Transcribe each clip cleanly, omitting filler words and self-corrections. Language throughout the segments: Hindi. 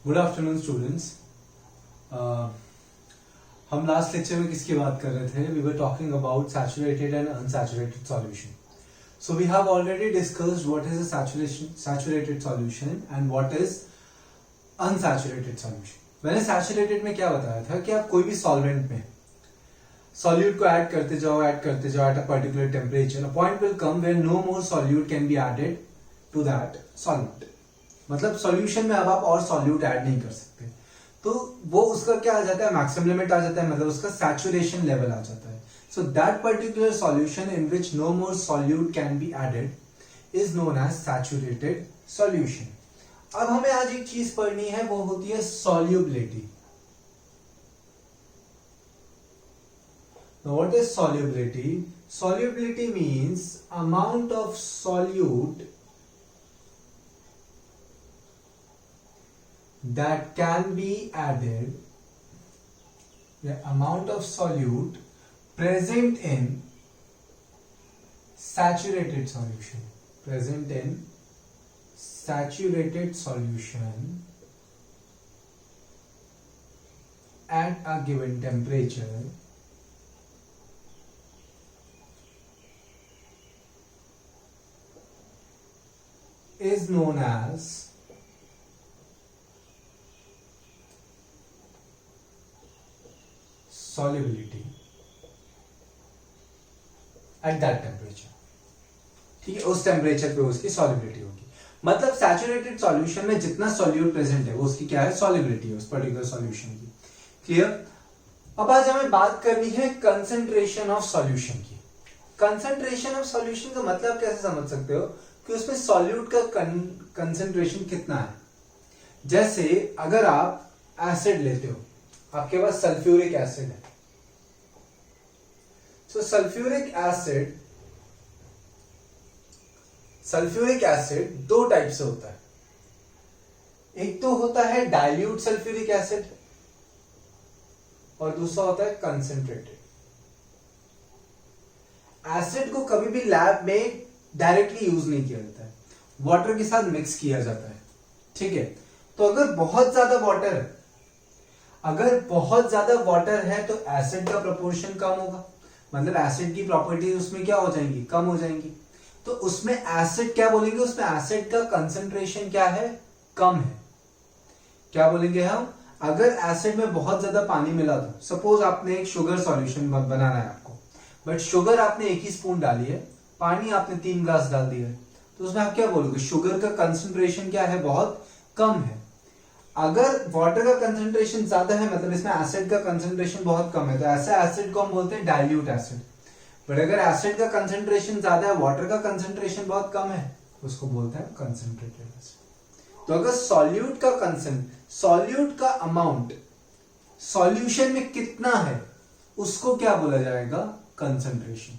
Good afternoon students. हम लास्ट लेक्चर में किसकी बात कर रहे थे? We were talking about saturated and unsaturated solution. So we have already discussed what is a saturated solution and what is unsaturated solution. मैंने saturated में क्या बताया था कि आप कोई भी solvent में solute को ऐड करते जाओ at a particular temperature. A point will come where no more solute can be added to that solvent. मतलब सॉल्यूशन में अब आप और सॉल्यूट ऐड नहीं कर सकते, तो वो उसका क्या आ जाता है, मैक्सिमम लिमिट आ जाता है, मतलब उसका सैचुरेशन लेवल आ जाता है. So that particular solution in which no more solute can be added is known as saturated solution. अब हमें आज एक चीज पढ़नी है, वो होती है solubility. Now what is solubility? Solubility means amount of solute that can be added, the amount of solute present in saturated solution, at a given temperature is known as solubility at that temperature. ठीक है, उस टेम्परेचर पे उसकी सॉल्युबिलिटी होगी. मतलब सैचुरेटेड सॉल्यूशन में जितना सॉल्यूट प्रेजेंट है वो उसकी क्या है, सॉल्युबिलिटी है उस पर्टिकुलर सॉल्यूशन की. क्लियर? अब आज हमें बात करनी है कंसंट्रेशन ऑफ सॉल्यूशन की. कंसंट्रेशन ऑफ सॉल्यूशन का मतलब कैसे समझ सकते हो कि उसमें सॉल्यूट का कंसंट्रेशन कितना है. जैसे अगर आप एसिड लेते हो, आपके पास सल्फ्यूरिक एसिड है. सो सल्फ्यूरिक एसिड दो टाइप से होता है. एक तो होता है डाइल्यूट सल्फ्यूरिक एसिड और दूसरा होता है कंसंट्रेटेड. एसिड को कभी भी लैब में डायरेक्टली यूज नहीं किया जाता है, वाटर के साथ मिक्स किया जाता है. ठीक है, तो अगर बहुत ज्यादा वाटर है तो एसिड का प्रोपोर्शन कम होगा, मतलब एसिड की प्रॉपर्टीज उसमें क्या हो जाएंगी, कम हो जाएंगी. तो उसमें एसिड क्या बोलेंगे, उसमें एसिड का कंसंट्रेशन क्या है, कम है. क्या बोलेंगे हम, अगर एसिड में बहुत ज्यादा पानी मिला तो सपोज आपने एक शुगर सॉल्यूशन बनाना है आपको, बट शुगर आपने 1 ही स्पून डाली है, पानी आपने 3 ग्लास डाल दिया है, तो उसमें आप क्या बोलोगे, शुगर का कंसंट्रेशन क्या है, बहुत कम है. अगर वाटर का कंसंट्रेशन ज्यादा है, मतलब इसमें एसिड का कंसंट्रेशन बहुत कम है, तो ऐसे एसिड को हम बोलते हैं डाइल्यूट एसिड. बट अगर एसिड का कंसंट्रेशन ज्यादा है, वाटर का कंसंट्रेशन बहुत कम है, उसको बोलते हैं कंसंट्रेटेड एसिड. तो अगर सॉल्यूट का अमाउंट सॉल्यूशन में कितना है, उसको क्या बोला जाएगा, कंसंट्रेशन.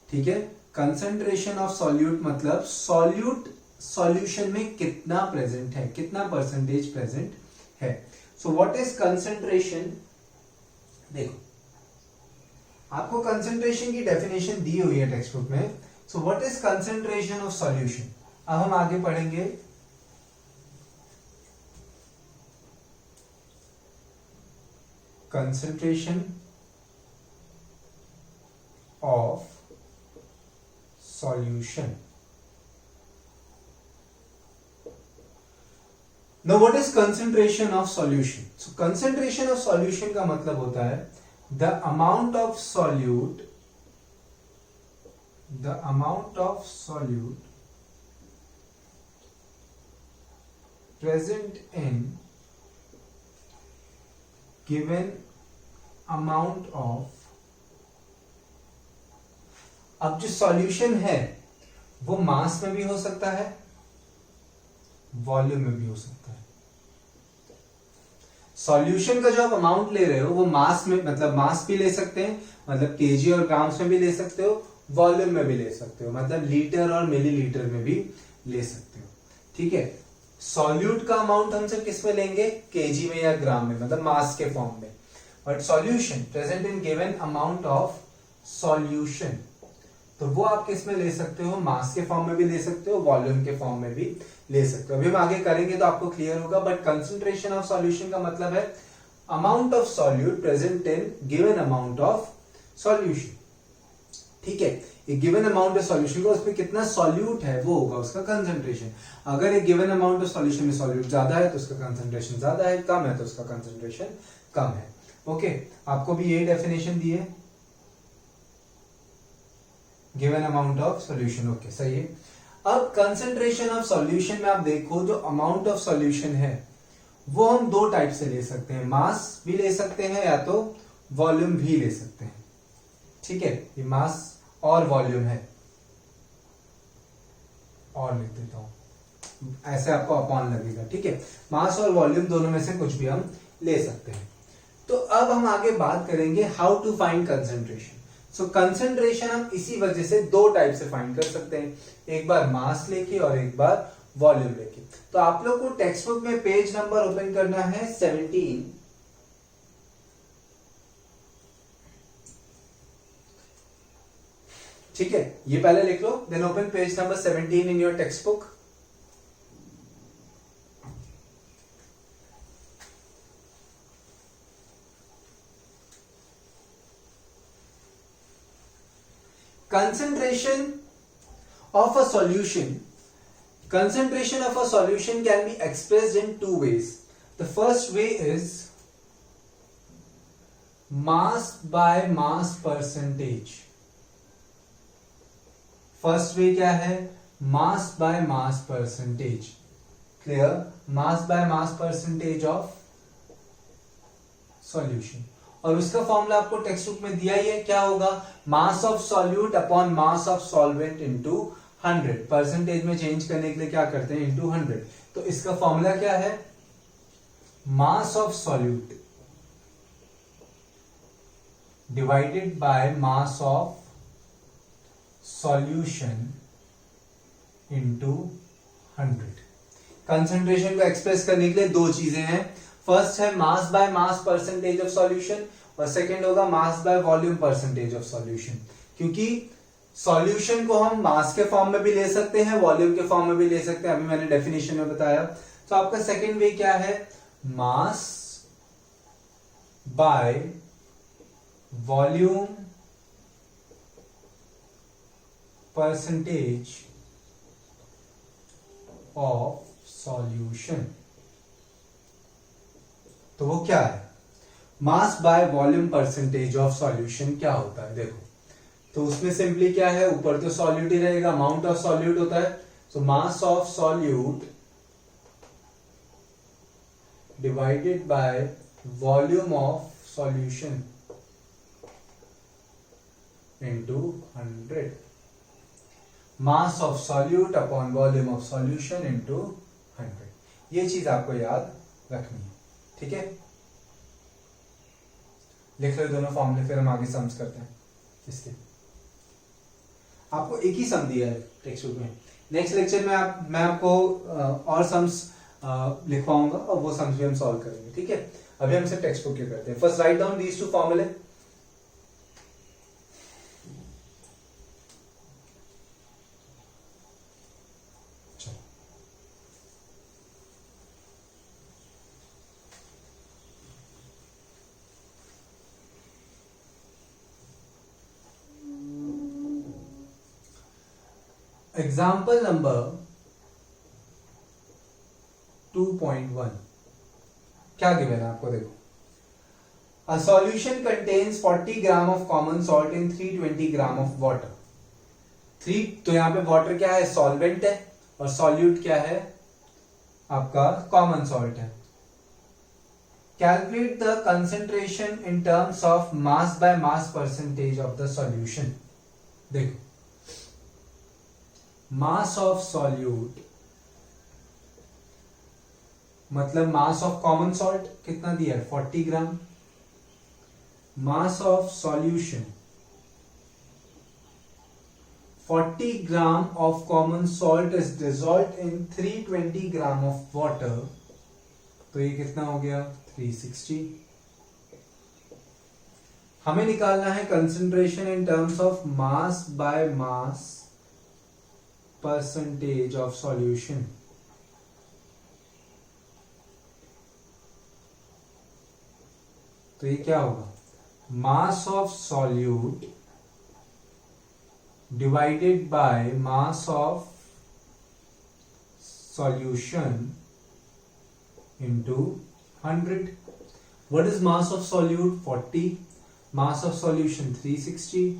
ठीक है, कंसंट्रेशन ऑफ सॉल्यूट मतलब सॉल्यूट सॉल्यूशन में कितना प्रेजेंट है, कितना परसेंटेज प्रेजेंट है. So what is concentration. देखो आपको कंसंट्रेशन की डेफिनेशन दी हुई है टेक्स्ट बुक में. So what is concentration of solution. अब हम आगे पढ़ेंगे. Concentration of solution. Now what is concentration of solution? So concentration of solution का मतलब होता है the amount of solute present in given amount of. अब जो सॉल्यूशन है वो मास में भी हो सकता है, वॉल्यूम में भी हो सकता है. सॉल्यूशन का जो आप अमाउंट ले रहे हो वो मास में, मतलब मास भी ले सकते हैं, मतलब केजी और ग्राम्स में भी ले सकते हो, वॉल्यूम में भी ले सकते हो, मतलब लीटर और मिलीलीटर में भी ले सकते हो. ठीक है, सॉल्यूट का अमाउंट हम सब किस में लेंगे, केजी में या ग्राम में, मतलब मास के फॉर्म में. But solution present in given amount of solution तो वो आप किस में ले सकते हो, मास के फॉर्म में भी ले सकते हो, वॉल्यूम के फॉर्म में भी ले सकते हो। अभी हम आगे करेंगे तो आपको क्लियर होगा, बट कंसंट्रेशन ऑफ सॉल्यूशन का मतलब है amount of solute present in given amount of solution. ठीक है, एक गिवन अमाउंट ऑफ सॉल्यूशन को उसमें कितना सॉल्यूट है वो होगा उसका कंसंट्रेशन। अगर एक गिवन अमाउंट ऑफ सॉल्यूशन में सॉल्यूट ज्यादा है तो उसका कंसंट्रेशन ज्यादा है, कम है तो उसका कंसंट्रेशन कम है। ओके, आपको भी यही डेफिनेशन दी है, given amount of solution. Okay, सही है। अब कंसंट्रेशन ऑफ सॉल्यूशन में आप देखो, जो अमाउंट ऑफ सॉल्यूशन है वो हम दो टाइप से ले सकते हैं, मास भी ले सकते हैं या तो वॉल्यूम भी ले सकते हैं। ठीक है, ये मास और वॉल्यूम है, और लिख देता हूं, ऐसे आपको अपॉन लगेगा। ठीक है, मास और वॉल्यूम दोनों में से कुछ भी हम ले सकते हैं। तो अब हम आगे बात करेंगे how to find concentration. So concentration हम इसी वजह से दो टाइप से फाइंड कर सकते हैं, एक बार मास लेके और एक बार वॉल्यूम लेके। तो आप लोग को टेक्स्ट बुक में पेज नंबर ओपन करना है 17। ठीक है, ये पहले लिख लो, then open page number 17 in your textbook. Concentration of a solution can be expressed in two ways. The first way is mass by mass percentage. First way क्या है, mass by mass percentage. Clear? Mass by mass percentage of solution. और उसका फॉर्मूला आपको टेक्स्ट बुक में दिया ही है, क्या होगा, mass of solute upon mass of solvent into 100। Percentage में चेंज करने के लिए क्या करते हैं, इनटू 100। तो इसका फॉर्मूला क्या है, मास of solute divided by mass of solution into 100। Concentration को एक्सप्रेस करने के लिए दो चीजें हैं, फर्स्ट है मास by mass percentage of solution और सेकंड होगा mass by volume percentage of solution. क्योंकि सॉल्यूशन को हम मास के फॉर्म में भी ले सकते हैं, वॉल्यूम के फॉर्म में भी ले सकते हैं, अभी मैंने डेफिनेशन में बताया। तो आपका सेकंड वे क्या है, mass by volume percentage of solution. तो वो क्या है, mass by volume percentage of solution क्या होता है, देखो तो उसमें सिंपली क्या है, ऊपर तो सॉल्यूट ही रहेगा, अमाउंट ऑफ सॉल्यूट होता है, so mass of solute divided by volume of solution into 100। Mass of solute upon volume of solution into 100। ये चीज आपको याद रखनी है। ठीक है, लिख लो दोनों फॉर्मूले, फिर हम आगे सम्स करते हैं। इसके आपको एक ही सम दिया है टेक्स्ट बुक में, नेक्स्ट लेक्चर में मैं आपको और सम्स लिखवाऊंगा और वो सम्स भी हम सॉल्व करेंगे। ठीक है, अभी हम सिर्फ टेक्स्ट बुक के करते हैं। First write down these two फॉर्मूले। एग्जाम्पल नंबर 2.1 क्या गिवन है आपको, देखो a solution contains 40 gram of common salt in 320 gram of water. तो यहां पे वाटर क्या है, सॉल्वेंट है, और सॉल्यूट क्या है, आपका कॉमन सॉल्ट है। Calculate the concentration in terms of mass by mass percentage of the solution. देखो मास ऑफ सॉल्यूट मतलब मास ऑफ कॉमन सॉल्ट कितना दिया है, 40 gram. Mass of solution 40 gram of common salt is dissolved in 320 gram of water. तो ये कितना हो गया, 360। हमें निकालना है concentration in terms of mass by mass percentage of solution. तो ये क्या होगा, mass of solute divided by mass of solution into 100. What is mass of solute? 40. Mass of solution 360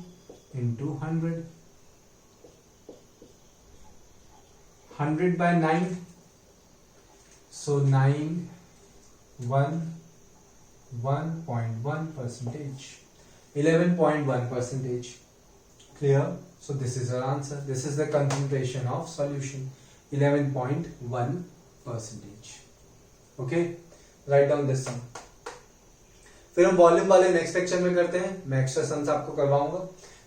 into 100. 100 by 9. So 9 1.1 percentage. 11.1 percentage. Clear? So this is our answer. This is the concentration of solution. 11.1 percentage. Okay, write down this sum. फिर हम वॉल्यूम वाले नेक्स्ट लेक्चर में करते हैं, मैं एक्स्ट्रा सम्स आपको करवाऊंगा,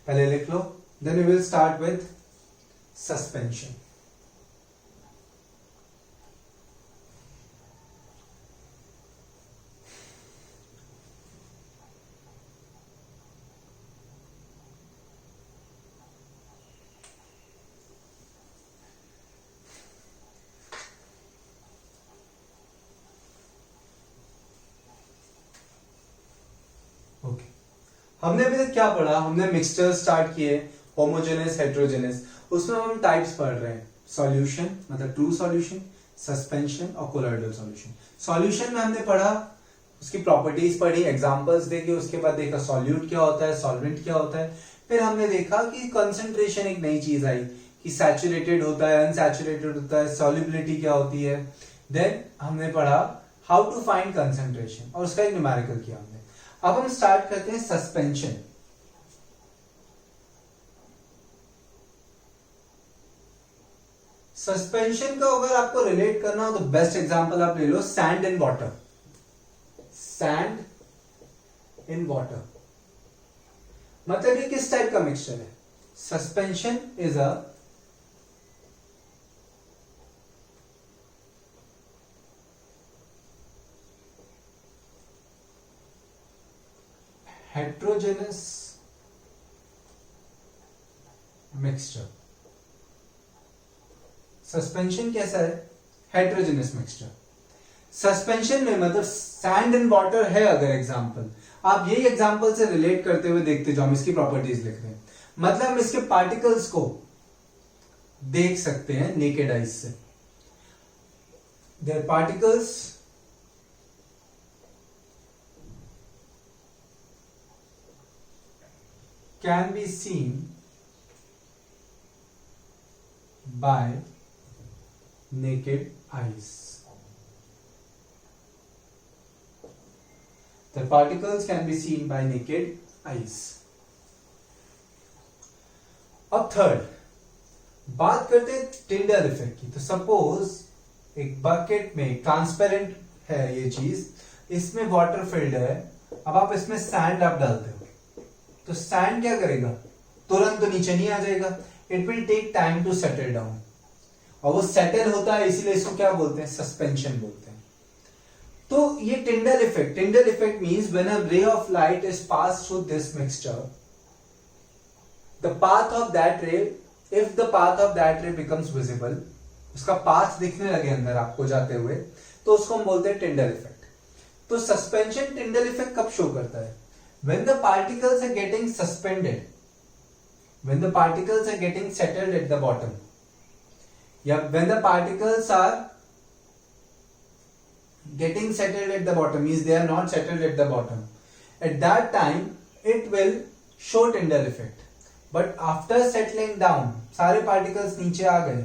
पहले लिख लो, then we will start with suspension. हमने अभी तक क्या पढ़ा, हमने मिक्सचर स्टार्ट किए, होमोजेनस हेट्रोजेनस, उसमें हम टाइप्स पढ़ रहे हैं, सॉल्यूशन मतलब ट्रू सॉल्यूशन, सस्पेंशन और कोलॉइडल सॉल्यूशन। सॉल्यूशन में हमने पढ़ा, उसकी प्रॉपर्टीज पढ़ी, एग्जांपल्स देखे, उसके बाद देखा सॉल्यूट क्या होता है, सॉल्वेंट क्या होता है, फिर हमने देखा कि कंसंट्रेशन एक नई चीज आई कि सैचुरेटेड होता है, अनसैचुरेटेड होता है, सॉल्युबिलिटी क्या होती है, देन हमने पढ़ा हाउ टू फाइंड कंसंट्रेशन और उसका एक न्यूमेरिकल किया हमने। अब हम स्टार्ट करते हैं सस्पेंशन। सस्पेंशन का अगर आपको रिलेट करना हो तो बेस्ट एग्जांपल आप ले लो sand in water. Sand in water मतलब ये किस टाइप का मिक्सचर है? Suspension is a heterogeneous mixture। Suspension कैसा है? Heterogeneous mixture. सस्पेंशन में मतलब सैंड एंड वाटर है अगर एग्जांपल, आप यही एग्जांपल से रिलेट करते हुए देखते जाओ, हम इसकी प्रॉपर्टीज लिख रहे हैं, मतलब हम इसके पार्टिकल्स को देख सकते हैं नेकेड आइज से। There particles can be seen by naked eyes. The particles can be seen by naked eyes. अब थर्ड बात करते हैं टिंडल इफेक्ट की। तो सपोज एक बकेट में ट्रांसपेरेंट है ये चीज, इसमें वाटर फिल्ड है, अब आप इसमें सैंड आप डालते हो तो सैंड क्या करेगा? तुरंत तो नीचे नहीं आ जाएगा, it will take time to settle down, और वो सेटल होता है, इसीलिए इसको क्या बोलते हैं? सस्पेंशन बोलते हैं। तो ये Tyndall effect means when a ray of light is pass through this mixture, the path of that ray, if the path of that ray becomes visible, उसका पाथ दिखने लगे अंदर आपको जाते हुए, तो उसको हम बोलते हैं टिंडल इफेक्ट। तो सस्पेंशन टिंडल इफेक्ट कब शो करता है? When the particles are getting suspended, when the particles are getting settled at the bottom, yeah, when the particles are getting settled at the bottom, means they are not settled at the bottom, at that time it will show Tyndall effect. But after settling down, सारे particles नीचे आ गए,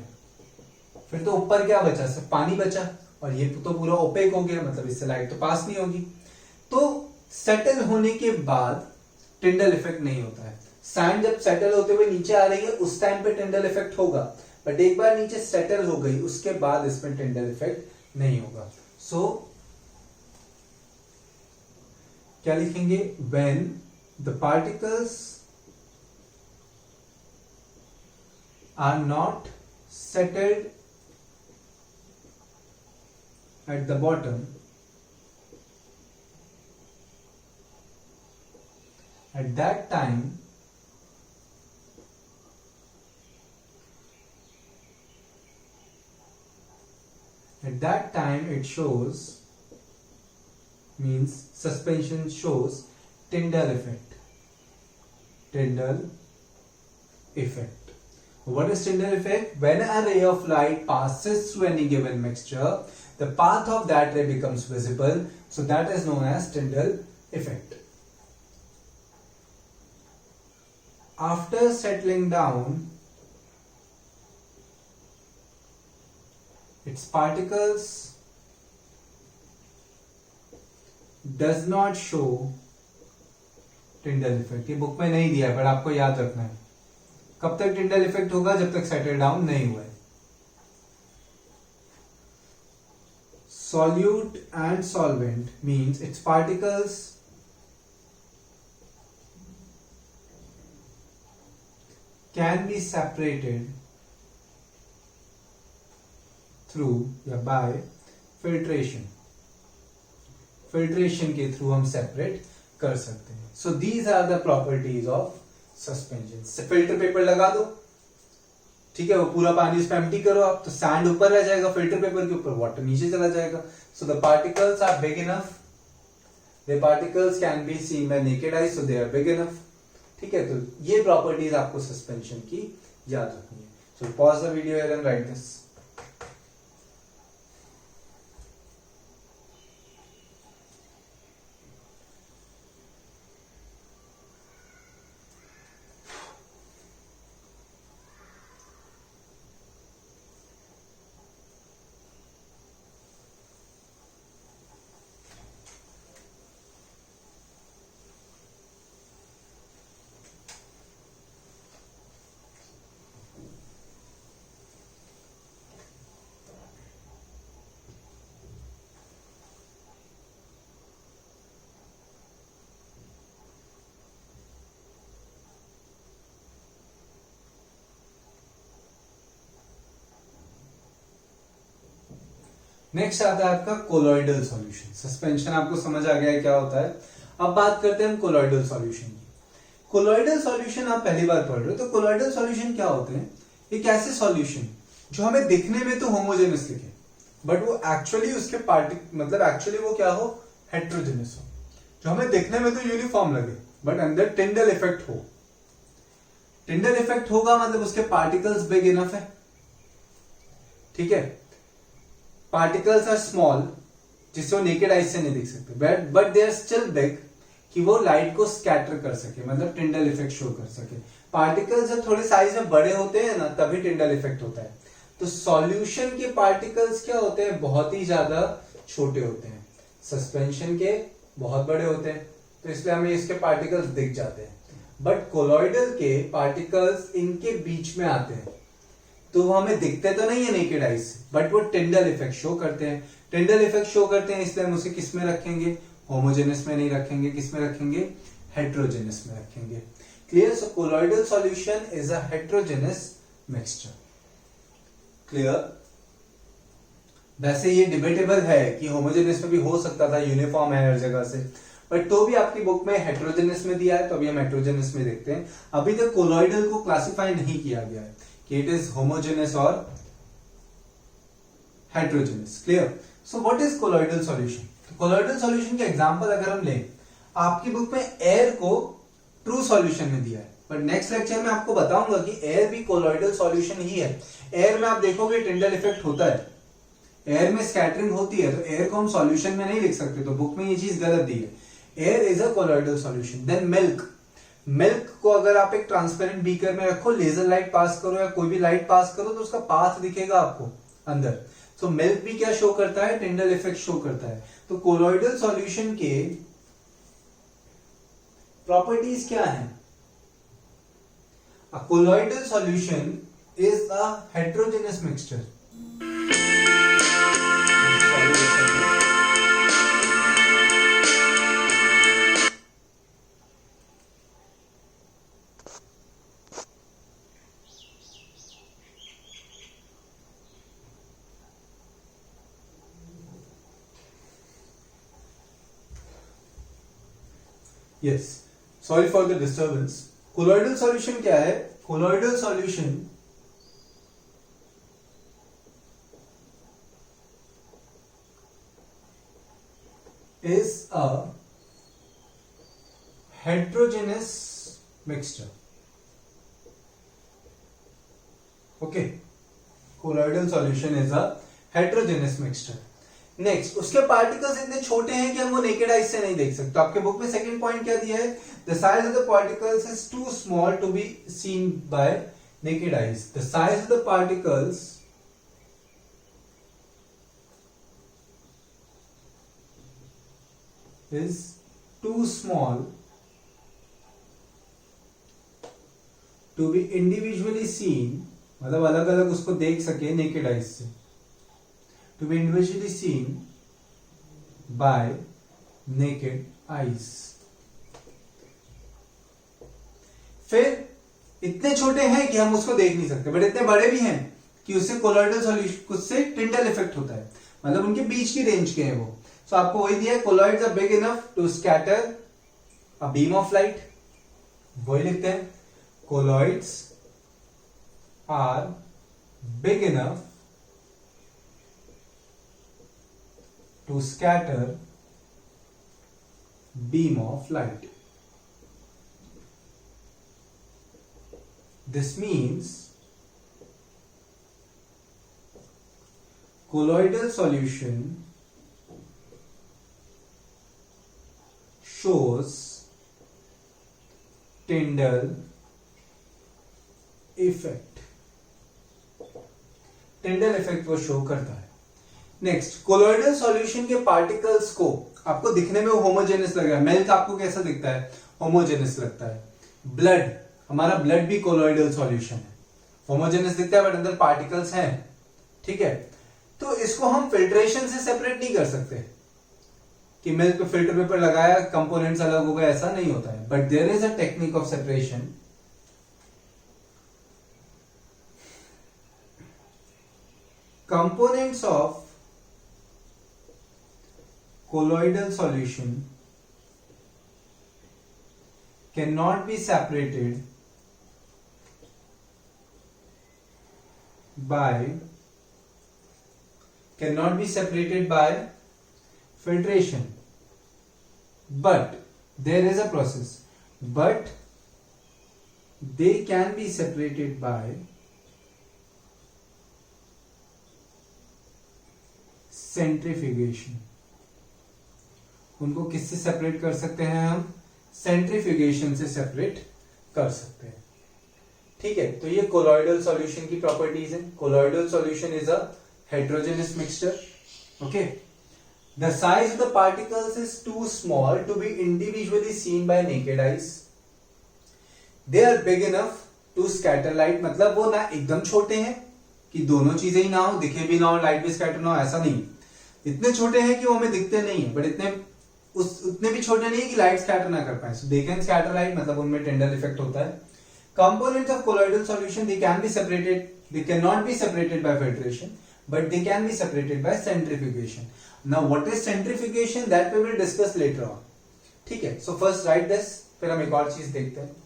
फिर तो ऊपर क्या बचा? सिर्फ पानी बचा, और ये तो पूरा ओपेक हो गया, मतलब इससे लाइट तो पास नहीं होगी। तो सेटल होने के बाद टिंडल इफेक्ट नहीं होता है। सैंड जब सेटल होते हुए नीचे आ रही है उस टाइम पे टिंडल इफेक्ट होगा, बट एक बार नीचे सेटल हो गई उसके बाद इसमें टिंडल इफेक्ट नहीं होगा। सो क्या लिखेंगे? When the particles are not settled at the bottom, at that time it shows, means suspension shows Tyndall effect. Tyndall effect. What is Tyndall effect? When a ray of light passes through any given mixture, the path of that ray becomes visible. So that is known as Tyndall effect. After settling down, its particles does not show Tyndall effect. ये बुक में नहीं दिया है, पर आपको याद रखना है. कब तक Tyndall effect होगा? जब तक सेटल डाउन नहीं हुआ है. Solute and solvent means its particles can be separated through या by filtration. Filtration के थ्रू हम सेपरेट कर सकते हैं. So these are the properties of suspension. Filter paper लगा दो, ठीक है, वो पूरा पानी उसमें एम्प्टी करो आप, तो सैंड ऊपर रह जाएगा फिल्टर पेपर के ऊपर, वाटर नीचे चला जाएगा. So the particles are big enough, the particles can be seen by naked eye, so they are big enough. ठीक है, तो ये प्रॉपर्टीज आपको सस्पेंशन की याद रखनी है. So pause the video and right this. Next आता है आपका कोलॉइडल सॉल्यूशन. सस्पेंशन आपको समझ आ गया है क्या होता है. अब बात करते हैं हम कोलॉइडल सॉल्यूशन की. कोलॉइडल सॉल्यूशन आप पहली बार पढ़ रहे हो, तो कोलॉइडल सॉल्यूशन क्या होते हैं? एक ऐसे सॉल्यूशन जो हमें दिखने में तो होमोजेनस दिखे, बट वो एक्चुअली उसके मतलब एक्चुअली वो क्या हो, हेट्रोजेनस हो. जो हमें दिखने में तो यूनिफॉर्म लगे, बट अंदर टिंडल इफेक्ट हो. टिंडल इफेक्ट होगा मतलब उसके पार्टिकल्स बिग इनफ है. ठीक है, पार्टिकल्स आर स्मॉल, जिससे वो नेकेड आई से नहीं दिख सकते, but they are still big, कि वो लाइट को स्कैटर कर सके, मतलब टिंडल इफेक्ट शो कर सके. पार्टिकल्स जब थोड़े साइज में बड़े होते हैं ना, तभी टिंडल इफेक्ट होता है. तो सॉल्यूशन के पार्टिकल्स क्या होते हैं? बहुत ही ज्यादा छोटे होते हैं. सस्पेंशन के बहुत बड़े होते हैं, तो इसलिए हमें इसके पार्टिकल्स दिख जाते हैं. बट कोलॉइडल के पार्टिकल्स इनके बीच में आते हैं, तो वो हमें दिखते तो नहीं है नेकेड आई से, बट वो टिंडल इफेक्ट शो करते हैं. टिंडल इफेक्ट शो करते हैं, इसलिए हम उसे किस में रखेंगे? होमोजेनस में नहीं रखेंगे. किस में रखेंगे? हेट्रोजेनस में रखेंगे. Clear? So colloidal solution is a heterogeneous mixture. Clear? वैसे ये डिबेटेबल है कि होमोजेनस में भी हो सकता था, यूनिफॉर्म है हर जगह से, बट तो भी आपकी बुक में हेट्रोजेनस में दिया है, तो अभी हम हेट्रोजेनस में देखते हैं. अभी तक कोलॉइडल को क्लासिफाई नहीं किया गया है कि इट इज होमोजेनस और heterogeneous. Clear? So what is colloidal solution? Colloidal solution के एग्जांपल अगर हम लें, आपकी बुक में एयर को ट्रू सॉल्यूशन में दिया है, पर नेक्स्ट लेक्चर में आपको बताऊंगा कि एयर भी कोलॉइडल सॉल्यूशन ही है. एयर में आप देखोगे टिंडल इफेक्ट होता है, एयर में स्कैटरिंग होती है, तो एयर को हम सॉल्यूशन में नहीं लिख सकते, तो बुक में ये चीज गलत दी है. Air is a colloidal solution. Then milk. Milk को अगर आप एक ट्रांसपेरेंट बीकर में रखो, लेजर लाइट पास करो या कोई भी लाइट पास करो, तो उसका पाथ दिखेगा आपको अंदर. तो मिल्क भी क्या शो करता है? टिंडल इफेक्ट शो करता है. तो कोलॉइडल सॉल्यूशन के प्रॉपर्टीज क्या है? A colloidal solution is a heterogeneous mixture. Yes. Sorry for the disturbance. Colloidal solution क्या है? Colloidal solution is a heterogeneous mixture. Okay, colloidal solution is a heterogeneous mixture. Next, उसके पार्टिकल्स इतने छोटे हैं कि हम वो नेकेड आइज से नहीं देख सकते। तो आपके बुक में सेकंड पॉइंट क्या दिया है? The size of the particles is too small to be seen by naked eyes. The size of the particles is too small to be individually seen, मतलब अलग अलग उसको देख सके नेकेड आइज से, to be individually seen by naked eyes। फिर इतने छोटे हैं कि हम उसको देख नहीं सकते, बट इतने बड़े भी हैं कि उससे कोलॉइडल सॉल्यूशन, उससे टिंडल इफेक्ट होता है, मतलब उनके बीच की रेंज के हैं वो। तो आपको वही दिया है, colloids are big enough to scatter a beam of light, वही लिखते हैं, colloids are big enough to scatter beam of light. This means colloidal solution shows Tyndall effect। Tyndall effect वो शो करता है। नेक्स्ट, कोलॉइडल सॉल्यूशन के पार्टिकल्स को आपको दिखने में होमोजेनस लग रहा है। मिल्क आपको कैसा दिखता है? होमोजेनस लगता है। ब्लड, हमारा ब्लड भी कोलॉइडल सॉल्यूशन है, होमोजेनस दिखता है बट अंदर पार्टिकल्स हैं, ठीक है। तो इसको हम फिल्ट्रेशन से सेपरेट नहीं कर सकते कि मिल्क पे फिल्टर पेपर लगाया, कंपोनेंट्स अलग हो गए, ऐसा नहीं होता है। But there is a technique of separation. Components of colloidal solution can not be separated by filtration, but there is a process, but they can be separated by centrifugation। उनको किससे सेपरेट कर सकते हैं हम? सेंट्रीफ्यूगेशन से सेपरेट कर सकते हैं, ठीक है। तो ये कोलॉइडल सॉल्यूशन की प्रॉपर्टीज है। Colloidal solution is a heterogeneous mixture, okay। The size of the particles is too small to be individually seen by naked eyes। They are big enough to scatter light, मतलब वो ना एकदम छोटे हैं कि दोनों चीजें ही ना हो, दिखे भी ना हो, लाइट भी स्कैटर ना हो, ऐसा नहीं। इतने छोटे हैं कि वो हमें दिखते नहीं है, बट उतने भी छोटे नहीं है कि लाइट स्कैटर ना कर पाए। So they can scatter light, मतलब उनमें टिंडल इफेक्ट होता है। Components of colloidal solution, they cannot be separated by filtration, but they can be separated by centrifugation। Now what is centrifugation? That we will discuss later on, ठीक है। So first write this, फिर हम एक और चीज देखते हैं।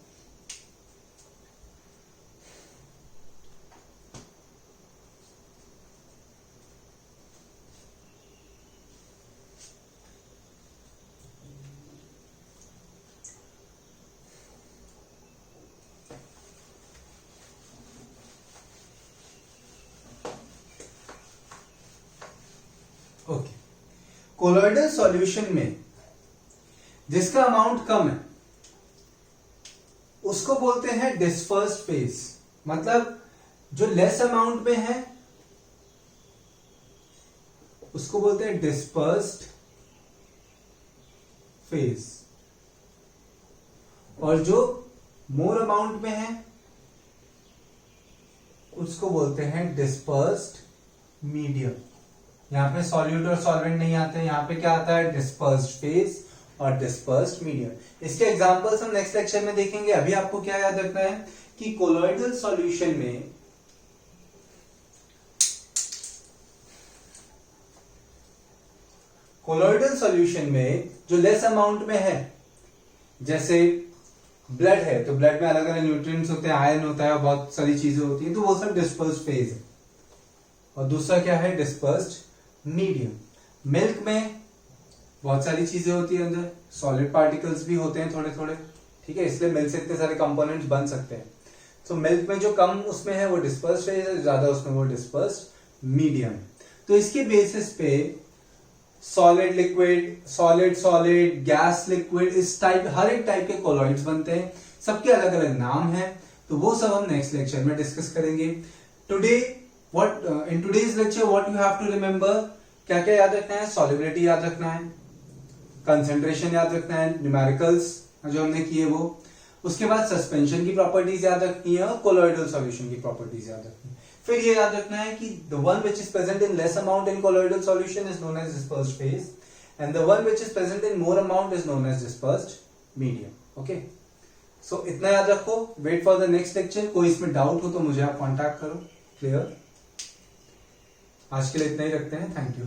ओके, कोलॉइडल सॉल्यूशन में जिसका अमाउंट कम है उसको बोलते हैं डिस्पर्स्ड फेज, मतलब जो लेस अमाउंट में है उसको बोलते हैं डिस्पर्स्ड फेज, और जो मोर अमाउंट में है उसको बोलते हैं डिस्पर्स्ड मीडियम। यहां पे सॉल्यूट और सॉल्वेंट नहीं आते, यहां पे क्या आता है? डिस्पर्स्ड फेज और डिस्पर्स्ड मीडियम। इसके एग्जांपल्स हम नेक्स्ट लेक्चर में देखेंगे। अभी आपको क्या याद रखना है कि कोलॉइडल सॉल्यूशन में जो लेस अमाउंट में है, जैसे ब्लड है तो ब्लड में अलग अलग न्यूट्रिएंट्स होते हैं, आयरन होता है, बहुत सारी चीजें होती हैं, तो वो सब डिस्पर्स्ड फेज है। और दूसरा क्या है, डिस्पर्स्ड मीडियम। मिल्क में बहुत सारी चीजें होती है, अंदर सॉलिड पार्टिकल्स भी होते हैं थोड़े थोड़े, ठीक है, इसलिए मिल्क से इतने सारे कंपोनेंट्स बन सकते हैं। तो मिल्क में जो कम उसमें है वो डिस्पर्स्ड फेज है, ज्यादा उसमें वो डिस्पर्स्ड मीडियम। तो इसके बेसिस पे solid liquid, solid solid, gas liquid, इस टाइप हर एक टाइप के कोलॉइड्स बनते हैं, सबके अलग अलग नाम है। तो वो सब हम नेक्स्ट लेक्चर में डिस्कस करेंगे। Today in today's lecture what you have to remember, क्या क्या याद रखना है, सॉल्युबिलिटी याद रखना है, कंसेंट्रेशन याद रखना है, न्यूमेरिकल्स जो हमने किए वो, उसके बाद सस्पेंशन की प्रॉपर्टीज याद रखनी है और कोलॉइडल सॉल्यूशन की प्रॉपर्टीज याद रखनी है। फिर ये याद रखना है कि the one which is present in less amount in colloidal solution is known as dispersed phase and the one which is present in more amount is known as dispersed medium. Okay, so इतना याद रखो। wait for the next lecture। कोई इसमें डाउट हो तो मुझे आप कांटेक्ट करो। क्लियर? आज के लिए इतना ही रखते हैं। Thank you.